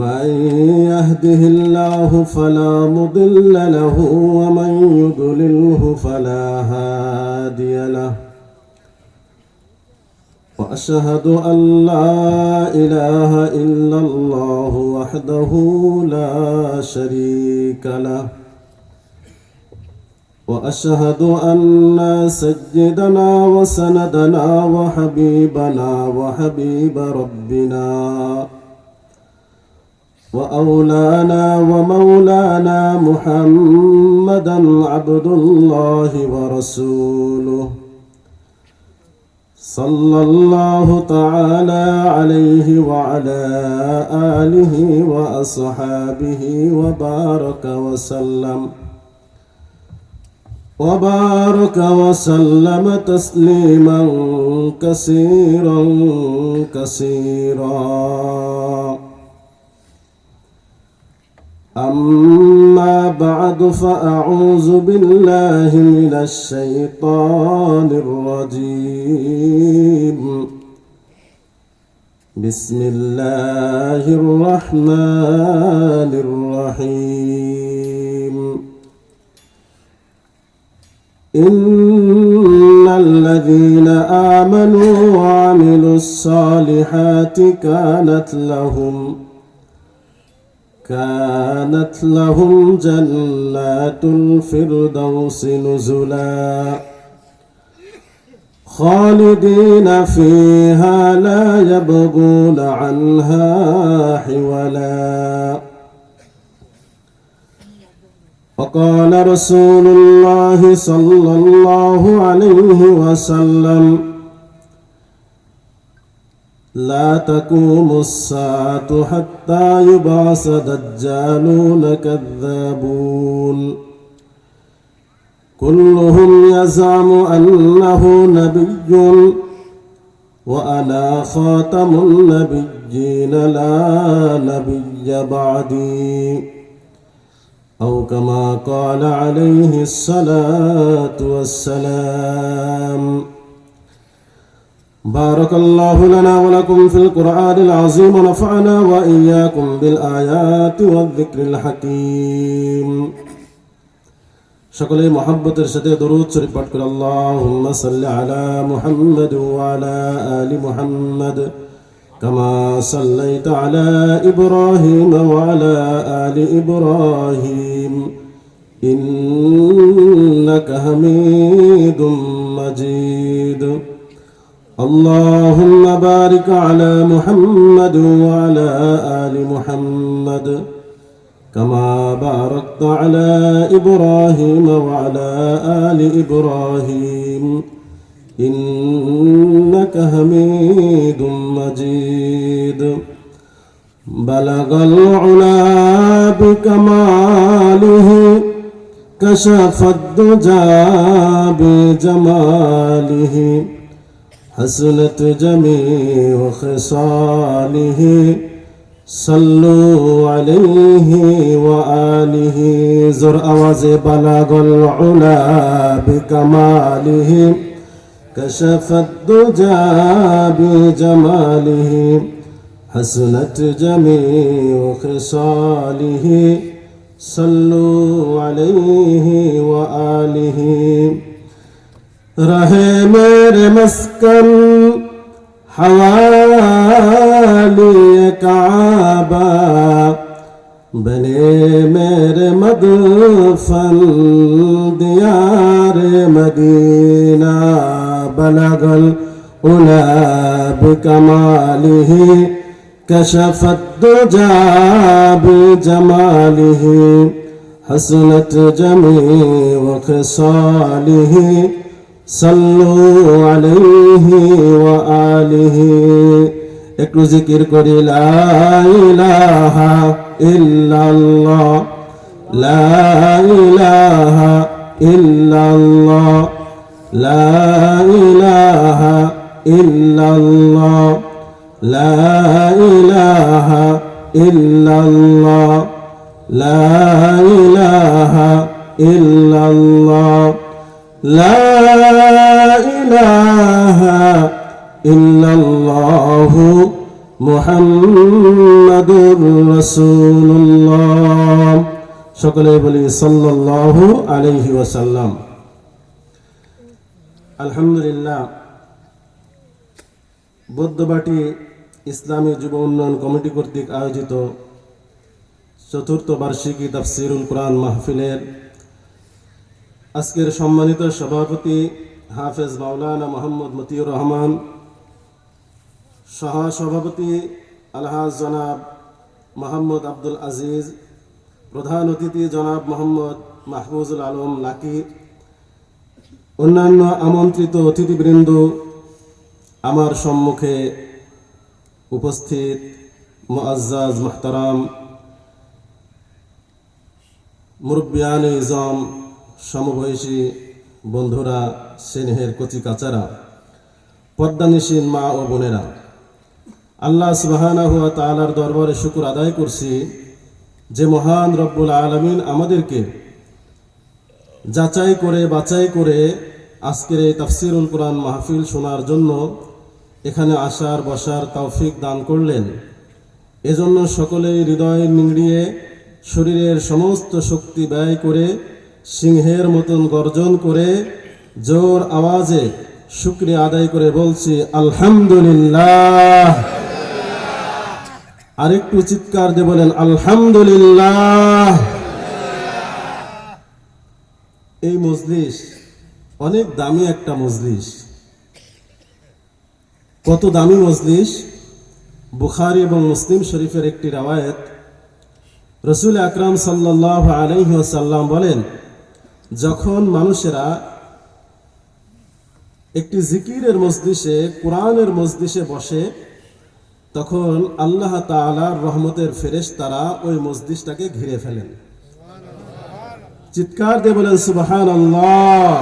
من يهده الله فلا مضل له ومن يضلله فلا هادي له وأشهد أن لا إله إلا الله وحده لا شريك له وأشهد أن سيدنا وسندنا وحبيبنا وحبيب ربنا وأولانا ومولانا محمدا عبد الله ورسوله صلى الله تعالى عليه وعلى آله وأصحابه وبارك وسلم تسليما كثيرا كثيرا. أما بعد فأعوذ بالله من الشيطان الرجيم. بسم الله الرحمن الرحيم. إن الذين آمنوا وعملوا الصالحات كانت لهم جنات الفردوس نزلا خالدين فيها لا يبغون عنها حولا. وقال رسول الله صلى الله عليه وسلم لا تقوم الساعة حتى يبعث دجالون كذابون كلهم يزعم أنه نبي وأنا خاتم النبيين لا نبي بعدي أو كما قال عليه الصلاة والسلام. بارك الله لنا ولكم في القرآن العظيم ونفعنا وإياكم بالآيات والذكر الحكيم. সকলে মহব্বতের সাথে দরুদ শরীফ পাঠ করে আল্লাহুম্মা সাল্লি আলা মুহাম্মাদ ওয়া আলা আলি মুহাম্মাদ কামা সাল্লাইতা আলা ইব্রাহিম ওয়া আলা আলি ইব্রাহিম ইন্নাকা হামিদুম মাজিদ. اللهم بارك على محمد وعلى آل محمد كما باركت على إبراهيم وعلى آل إبراهيم إنك حميد مجيد. بلغ العلا بكماله كشف الدجى بجماله حسنت جميع خصاله صلوا عليه وآله. زر آواز بلغ العلا بكماله كشف الدجى بجماله حسنت جميع خصاله صلوا عليه وآله. رہے میرے مسکن حوالی کعبہ بنے میرے مدفن دیار مدینہ. بلغ العلا بکمالہ کشف الدجى بجمالہ حسنت جميع خصاله صلوا عليه وآله. একটু জিকির করি লা ইলাহা ইল্লাল্লাহ লা ইলাহা ইল্লাল্লাহ লা ইলাহা ইল্লাল্লাহ লা ইলাহা ইল্লাল্লাহ লা ইলাহা ইল্লাল্লাহ লা ইলাহা ইল্লাল্লাহু মুহাম্মাদুর রাসূলুল্লাহ। সকলে বলি সাল্লাল্লাহু আলাইহি ওয়াসাল্লাম। আলহামদুলিল্লাহ, বৌদ্ধবাটি ইসলামী যুব উন্নয়ন কমিটি কর্তৃক আয়োজিত চতুর্থ বার্ষিকী তাফসিরুল কোরআন মাহফিলের আজকের সম্মানিত সভাপতি হাফেজ মাওলানা মোহাম্মদ মতিউর রহমান, সহসভাপতি আলহাজ জনাব মোহাম্মদ আব্দুল আজিজ, প্রধান অতিথি জনাব মোহাম্মদ মাহফুজুল আলম লাকি, অন্যান্য আমন্ত্রিত অতিথিবৃন্দ, আমার সম্মুখে উপস্থিত মুআজ্জাজ মুহতারাম মুরব্বিয়ানে ইজম, সমবয়সী বন্ধুরা, স্নেহের কচি কাচারা, পর্দানিসীন মা ও বোনেরা, আল্লাহ সুবহানাহু ওয়া তাআলার দরবারে শুকর আদায় করছি যে মহান রব্বুল আলামিন আমাদেরকে যাচাই করে বাছাই করে আজকের এই তাফসিরুল কোরআন মাহফিল শোনার জন্য এখানে আসার বসার তৌফিক দান করলেন। এজন্য সকলেই হৃদয় নিংড়িয়ে শরীরের সমস্ত শক্তি ব্যয় করে সিংহের মতন গর্জন করে জোর আওয়াজে শুকরিয়া আদায় করে বলছি আলহামদুলিল্লাহ। আরেকটু চিৎকার দিয়ে বলেন আলহামদুলিল্লাহ। এই মজলিস অনেক দামি একটা মজলিস। কত দামি মজলিস! বুখারী এবং মুসলিম শরীফের একটি রওয়ায়াত, রাসূল আকরাম সাল্লাল্লাহু আলাইহি ওয়াসাল্লাম বলেন, যখন মানুষেরা একটি জিকিরের মজলিসে, কোরআনের মজলিসে বসে, তখন আল্লাহ তাআলার রহমতের ফেরেশতারা ওই মজলিসটাকে ঘিরে ফেলেন। চিৎকার দিয়ে বলেন সুবহানাল্লাহ।